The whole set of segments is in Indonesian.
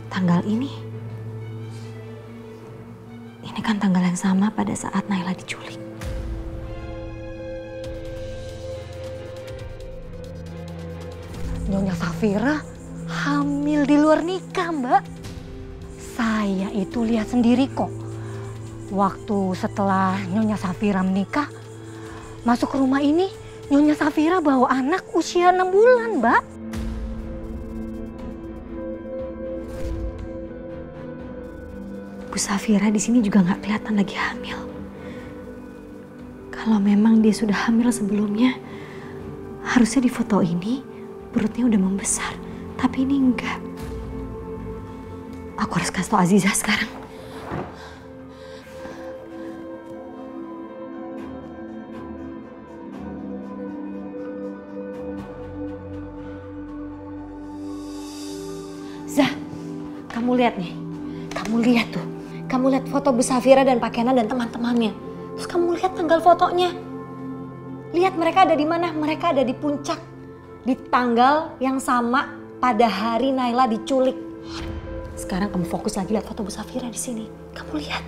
Tanggal ini kan tanggal yang sama pada saat Naila diculik. Nyonya Safira hamil di luar nikah, Mbak. Saya itu lihat sendiri kok. Waktu setelah Nyonya Safira menikah, masuk ke rumah ini, Nyonya Safira bawa anak usia 6 bulan, Mbak. Bu Safira di sini juga nggak kelihatan lagi hamil. Kalau memang dia sudah hamil sebelumnya, harusnya di foto ini perutnya udah membesar. Tapi ini enggak. Aku harus kasih tau Aziza sekarang. Zah, kamu lihat nih. Kamu lihat tuh. Kamu lihat foto Bu Safira dan Pak Kenan dan teman-temannya. Terus kamu lihat tanggal fotonya. Lihat mereka ada di mana? Mereka ada di puncak. Di tanggal yang sama pada hari Naila diculik. Sekarang kamu fokus lagi lihat foto Bu Safira di sini. Kamu lihat.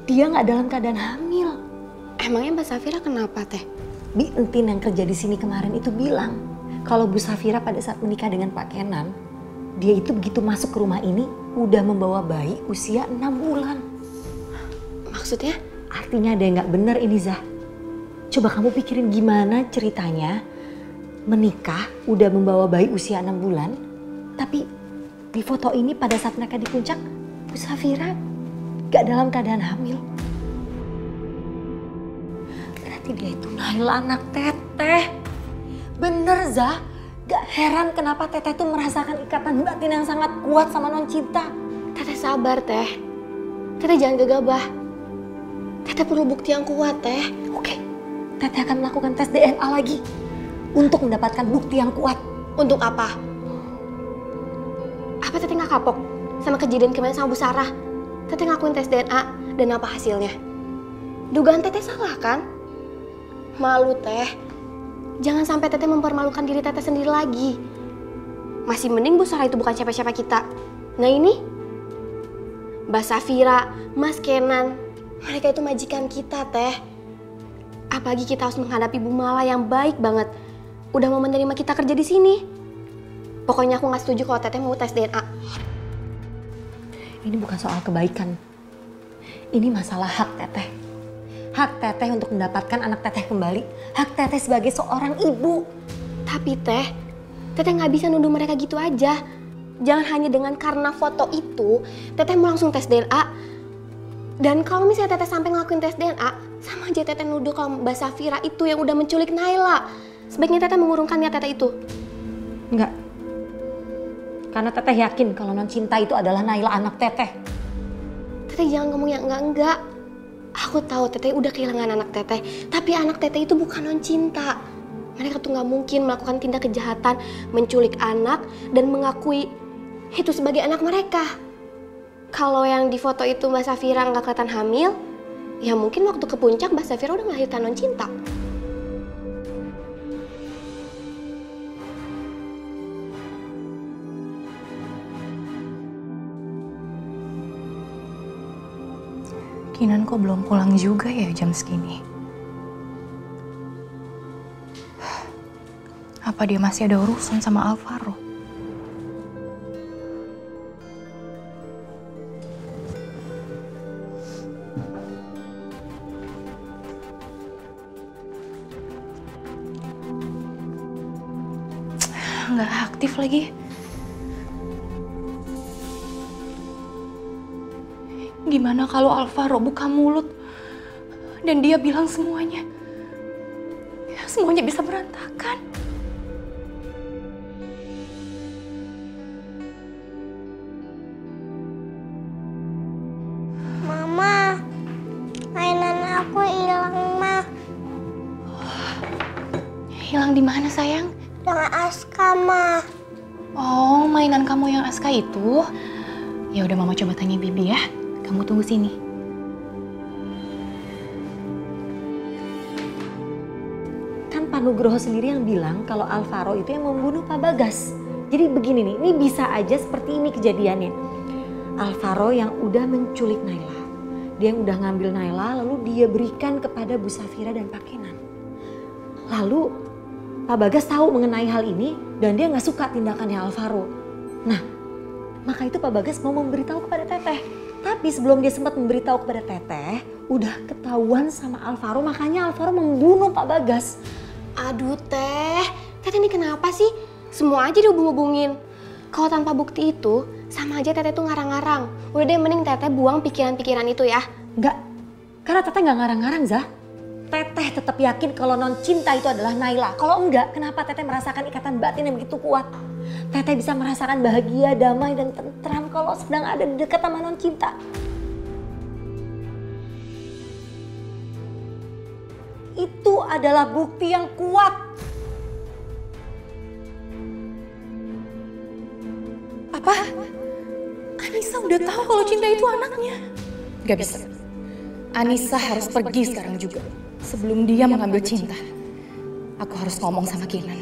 Dia nggak dalam keadaan hamil. Emangnya Mbak Safira kenapa teh? Bi Entin yang kerja di sini kemarin itu bilang kalau Bu Safira pada saat menikah dengan Pak Kenan, dia itu begitu masuk ke rumah ini udah membawa bayi usia 6 bulan. Maksudnya? Artinya ada yang nggak benar ini, Zah. Coba kamu pikirin gimana ceritanya menikah udah membawa bayi usia 6 bulan, tapi di foto ini pada saat mereka di puncak, Bu Safira nggak dalam keadaan hamil. Berarti dia itu Naila anak Teteh. Bener, Zah. Gak heran kenapa Teteh tuh merasakan ikatan batin yang sangat kuat sama Non Cinta. Teteh sabar teh. Teteh jangan gegabah. Teteh perlu bukti yang kuat teh. Oke, Teteh akan melakukan tes DNA lagi. Untuk mendapatkan bukti yang kuat. Untuk apa? Apa Teteh gak kapok sama kejadian kemarin sama Bu Sarah? Teteh ngakuin tes DNA dan apa hasilnya? Dugaan Teteh salah kan? Malu teh. Jangan sampai Teteh mempermalukan diri Teteh sendiri lagi. Masih mending Bu Sarah itu bukan siapa-siapa kita. Nah ini, Mbak Safira, Mas Kenan, mereka itu majikan kita teh. Apalagi kita harus menghadapi Bu Mala yang baik banget. Udah mau menerima kita kerja di sini. Pokoknya aku nggak setuju kalau Teteh mau tes DNA. Ini bukan soal kebaikan. Ini masalah hak Teteh. Hak Teteh untuk mendapatkan anak Teteh kembali. Hak Teteh sebagai seorang ibu. Tapi Teteh nggak bisa nuduh mereka gitu aja. Jangan hanya dengan karena foto itu, Teteh mau langsung tes DNA. Dan kalau misalnya Teteh sampai ngelakuin tes DNA, sama aja Teteh nuduh kalau Mbak Safira itu yang udah menculik Naila. Sebaiknya Teteh mengurungkan niat Teteh itu. Enggak. Karena Teteh yakin kalau Non Cinta itu adalah Naila anak Teteh. Teteh jangan ngomong yang enggak. Aku tahu Teteh udah kehilangan anak Teteh, tapi anak Teteh itu bukan Non Cinta. Mereka tuh nggak mungkin melakukan tindak kejahatan, menculik anak dan mengakui itu sebagai anak mereka. Kalau yang di foto itu Mbak Safira nggak kelihatan hamil, ya mungkin waktu ke puncak Mbak Safira udah melahirkan Non Cinta. Kinan kok belum pulang juga ya jam segini? Apa dia masih ada urusan sama Alvaro? Nggak aktif lagi. Gimana kalau Alvaro buka mulut dan dia bilang semuanya? Semuanya bisa berantakan. Mama, mainan aku hilang, Ma. Hilang di mana sayang? Dengan Aska, Ma. Oh, mainan kamu yang Aska itu? Ya udah mama coba tanya Bibi ya. Kamu tunggu sini. Kan Pak Nugroho sendiri yang bilang kalau Alvaro itu yang membunuh Pak Bagas. Jadi begini nih, ini bisa aja seperti ini kejadiannya. Alvaro yang udah menculik Naila. Dia yang udah ngambil Naila lalu dia berikan kepada Bu Safira dan Pak Kenan. Lalu Pak Bagas tahu mengenai hal ini dan dia nggak suka tindakannya Alvaro. Nah, maka itu Pak Bagas mau memberitahu kepada Teteh. Tapi sebelum dia sempat memberitahu kepada Teteh, udah ketahuan sama Alvaro, makanya Alvaro membunuh Pak Bagas. Aduh Teh, Teteh ini kenapa sih? Semua aja dihubung-hubungin. Kalau tanpa bukti itu, sama aja Teteh tuh ngarang-ngarang. Udah deh mending Teteh buang pikiran-pikiran itu ya. Enggak, karena Teteh nggak ngarang-ngarang Zah. Teteh tetap yakin kalau non cinta itu adalah Naila. Kalau enggak, kenapa Teteh merasakan ikatan batin yang begitu kuat? Teteh bisa merasakan bahagia, damai, dan tentram kalau sedang ada di dekat sama non cinta. Itu adalah bukti yang kuat. Apa? Anissa udah tahu kalau Cinta itu anaknya? Gak bisa. Anissa harus pergi sekarang juga. Sebelum dia mengambil Cinta. Aku harus ngomong sama Kinan.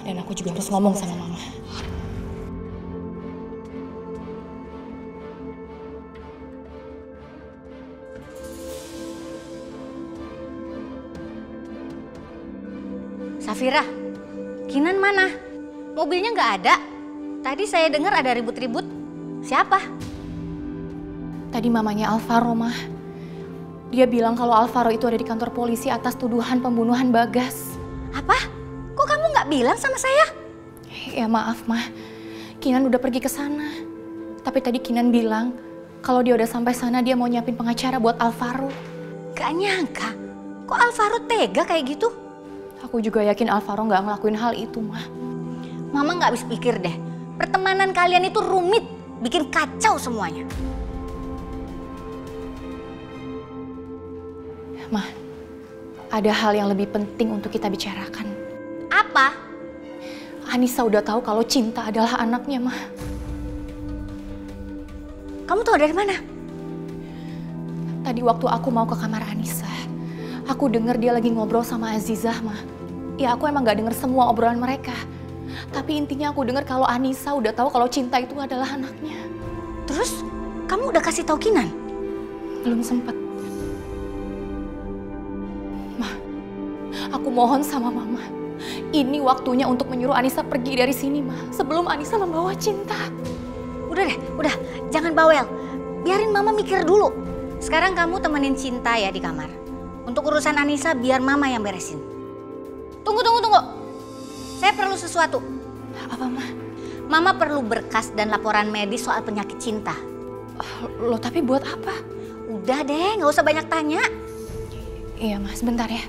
Dan aku juga harus ngomong sama Mama. Safira, Kinan mana? Mobilnya nggak ada. Tadi saya dengar ada ribut-ribut. Siapa? Tadi mamanya Alvaro, Mah. Dia bilang kalau Alvaro itu ada di kantor polisi atas tuduhan pembunuhan Bagas. Apa? Kok kamu nggak bilang sama saya? Ya maaf, Mah. Kinan udah pergi ke sana. Tapi tadi Kinan bilang kalau dia udah sampai sana dia mau nyiapin pengacara buat Alvaro. Gak nyangka. Kok Alvaro tega kayak gitu? Aku juga yakin Alvaro nggak ngelakuin hal itu, Mah. Mama nggak habis pikir deh. Pertemanan kalian itu rumit, bikin kacau semuanya. Mah, ada hal yang lebih penting untuk kita bicarakan. Apa? Anissa udah tahu kalau Cinta adalah anaknya, Mah. Kamu tahu dari mana? Tadi waktu aku mau ke kamar Anissa, aku dengar dia lagi ngobrol sama Azizah, Mah. Ya aku emang gak denger semua obrolan mereka. Tapi intinya aku dengar kalau Anissa udah tahu kalau Cinta itu adalah anaknya. Terus kamu udah kasih tahu Kinan? Belum sempet. Mah, aku mohon sama Mama. Ini waktunya untuk menyuruh Anissa pergi dari sini, Mah. Sebelum Anissa membawa Cinta. Udah deh, udah. Jangan bawel. Biarin Mama mikir dulu. Sekarang kamu temenin Cinta ya di kamar. Untuk urusan Anissa biar Mama yang beresin. Tunggu. Saya perlu sesuatu. Apa, Mah? Mama perlu berkas dan laporan medis soal penyakit Cinta. Loh, tapi buat apa? Udah deh, nggak usah banyak tanya. Iya, Mas. Sebentar ya.